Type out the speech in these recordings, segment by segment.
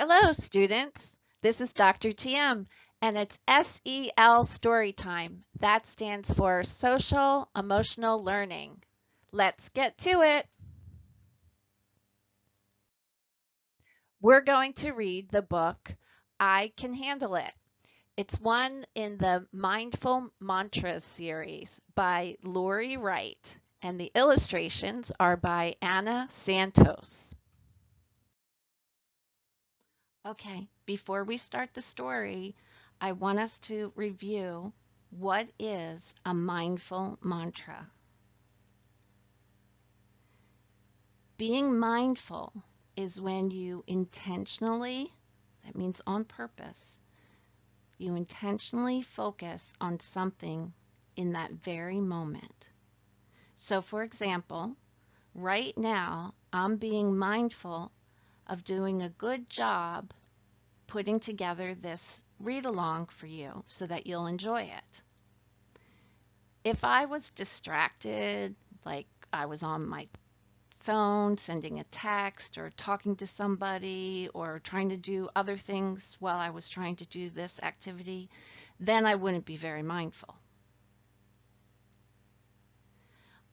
Hello, students. This is Dr. TM, and it's SEL Story Time. That stands for Social Emotional Learning. Let's get to it. We're going to read the book, I Can Handle It. It's one in the Mindful Mantras series by Laurie Wright, and the illustrations are by Anna Santos. Okay, before we start the story, I want us to review what is a mindful mantra. Being mindful is when you intentionally, that means on purpose, you intentionally focus on something in that very moment. So, for example, right now, I'm being mindful of doing a good job putting together this read along for you so that you'll enjoy it. If I was distracted, like I was on my phone sending a text or talking to somebody or trying to do other things while I was trying to do this activity, then I wouldn't be very mindful.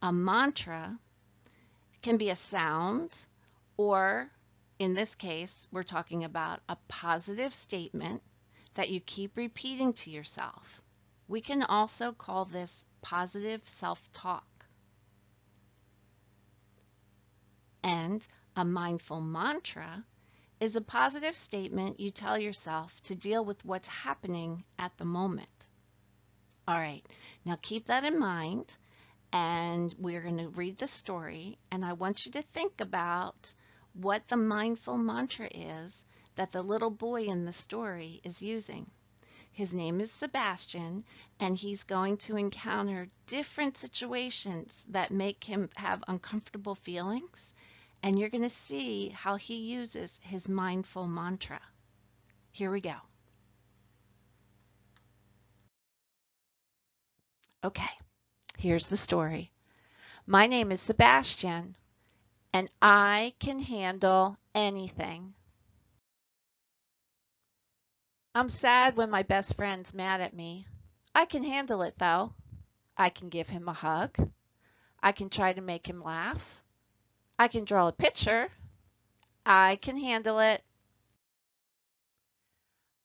A mantra can be a sound, or in this case, we're talking about a positive statement that you keep repeating to yourself. We can also call this positive self-talk. And a mindful mantra is a positive statement you tell yourself to deal with what's happening at the moment. All right, now keep that in mind, and we're going to read the story, and I want you to think about what the mindful mantra is that the little boy in the story is using. His name is Sebastian, and he's going to encounter different situations that make him have uncomfortable feelings, and you're going to see how he uses his mindful mantra. Here we go. Okay, here's the story. My name is Sebastian, and I can handle anything. I'm sad when my best friend's mad at me. I can handle it though. I can give him a hug. I can try to make him laugh. I can draw a picture. I can handle it.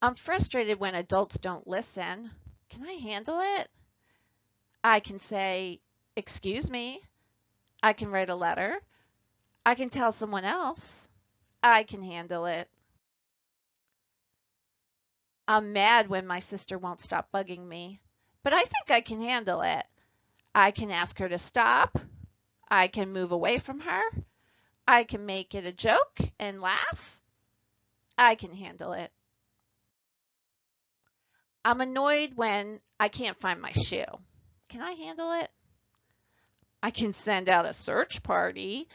I'm frustrated when adults don't listen. Can I handle it? I can say, excuse me. I can write a letter. I can tell someone else. I can handle it. I'm mad when my sister won't stop bugging me, but I think I can handle it. I can ask her to stop. I can move away from her. I can make it a joke and laugh. I can handle it. I'm annoyed when I can't find my shoe. Can I handle it? I can send out a search party.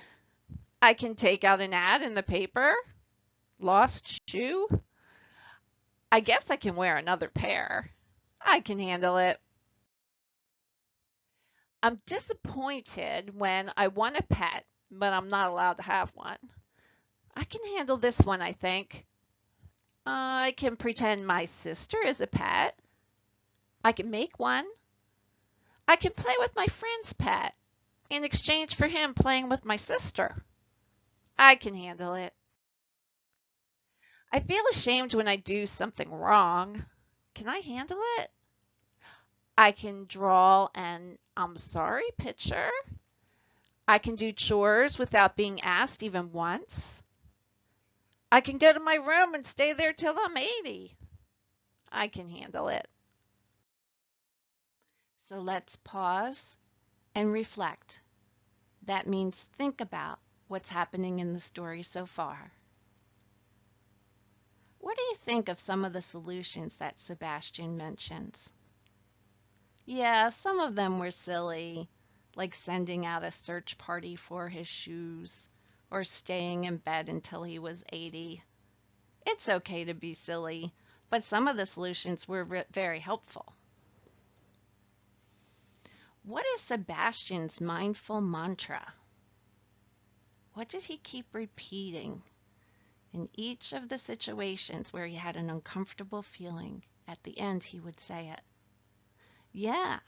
I can take out an ad in the paper. Lost shoe? I guess I can wear another pair. I can handle it. I'm disappointed when I want a pet, but I'm not allowed to have one. I can handle this one, I think. I can pretend my sister is a pet. I can make one. I can play with my friend's pet in exchange for him playing with my sister. I can handle it. I feel ashamed when I do something wrong. Can I handle it? I can draw an I'm sorry picture. I can do chores without being asked even once. I can go to my room and stay there till I'm 80. I can handle it. So let's pause and reflect. That means think about what's happening in the story so far. What do you think of some of the solutions that Sebastian mentions? Yeah, some of them were silly, like sending out a search party for his shoes or staying in bed until he was 80. It's okay to be silly, but some of the solutions were very helpful. What is Sebastian's mindful mantra? What did he keep repeating In each of the situations where he had an uncomfortable feeling, at the end he would say it. Yeah,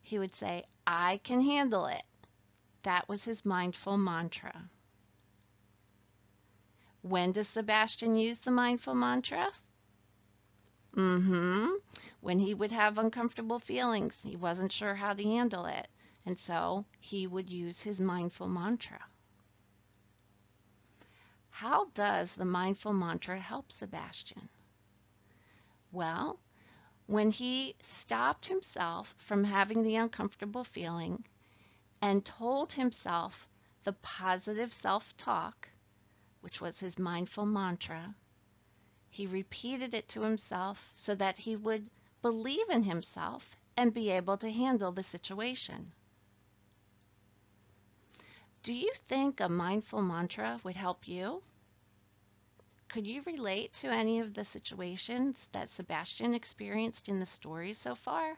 he would say, I can handle it. That was his mindful mantra. When does Sebastian use the mindful mantra? When he would have uncomfortable feelings, he wasn't sure how to handle it, and so he would use his mindful mantra. How does the mindful mantra help Sebastian? Well, when he stopped himself from having the uncomfortable feeling and told himself the positive self-talk, which was his mindful mantra, he repeated it to himself so that he would believe in himself and be able to handle the situation. Do you think a mindful mantra would help you? Could you relate to any of the situations that Sebastian experienced in the story so far?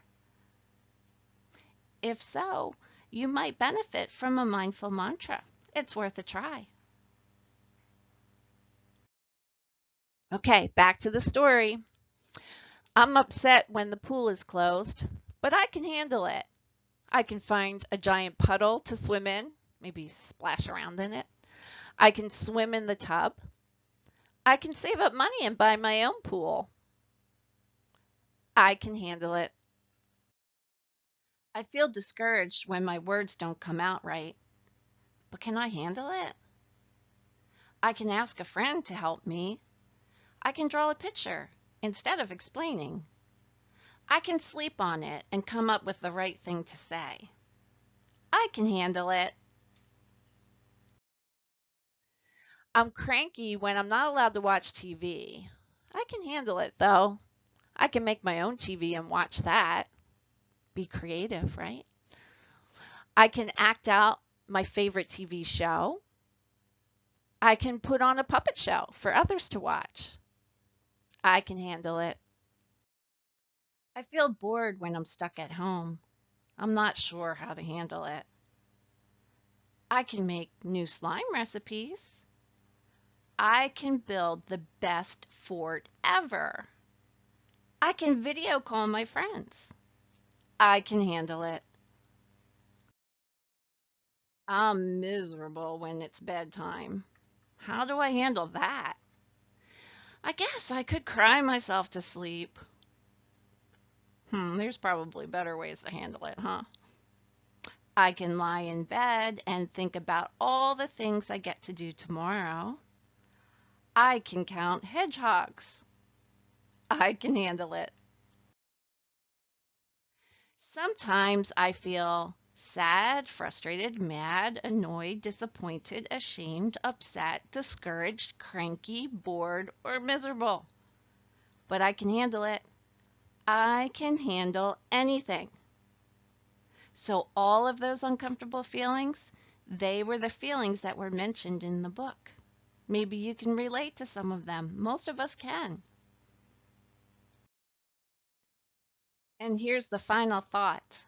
If so, you might benefit from a mindful mantra. It's worth a try. Okay, back to the story. I'm upset when the pool is closed, but I can handle it. I can find a giant puddle to swim in, maybe splash around in it. I can swim in the tub. I can save up money and buy my own pool. I can handle it. I feel discouraged when my words don't come out right, but can I handle it? I can ask a friend to help me. I can draw a picture instead of explaining. I can sleep on it and come up with the right thing to say. I can handle it. I'm cranky when I'm not allowed to watch TV. I can handle it though. I can make my own TV and watch that. Be creative, right? I can act out my favorite TV show. I can put on a puppet show for others to watch. I can handle it. I feel bored when I'm stuck at home. I'm not sure how to handle it. I can make new slime recipes. I can build the best fort ever. I can video call my friends. I can handle it. I'm miserable when it's bedtime. How do I handle that? I guess I could cry myself to sleep. There's probably better ways to handle it, huh? I can lie in bed and think about all the things I get to do tomorrow. I can count hedgehogs. I can handle it. Sometimes I feel sad, frustrated, mad, annoyed, disappointed, ashamed, upset, discouraged, cranky, bored, or miserable. But I can handle it. I can handle anything. So all of those uncomfortable feelings, they were the feelings that were mentioned in the book. Maybe you can relate to some of them. Most of us can. And here's the final thought.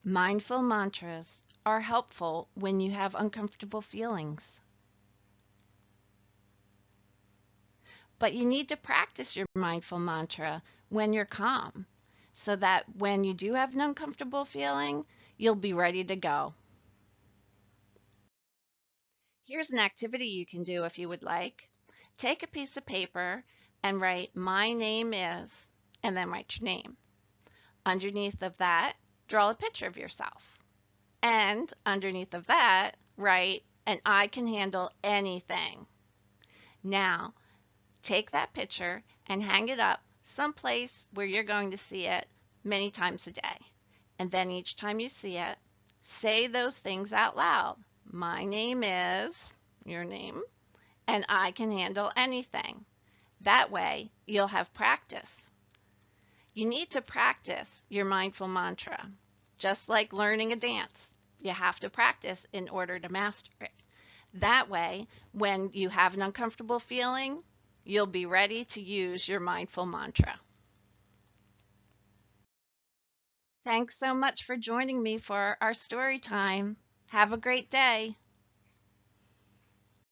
Mindful mantras are helpful when you have uncomfortable feelings. But you need to practice your mindful mantra when you're calm so that when you do have an uncomfortable feeling, you'll be ready to go. Here's an activity you can do if you would like. Take a piece of paper and write, "My name is," and then write your name. Underneath of that, draw a picture of yourself. And underneath of that, write, "And I can handle anything." Now, take that picture and hang it up someplace where you're going to see it many times a day. And then each time you see it, say those things out loud. My name is, your name, and I can handle anything. That way, you'll have practice. You need to practice your mindful mantra. Just like learning a dance, you have to practice in order to master it. That way, when you have an uncomfortable feeling, you'll be ready to use your mindful mantra. Thanks so much for joining me for our story time. Have a great day.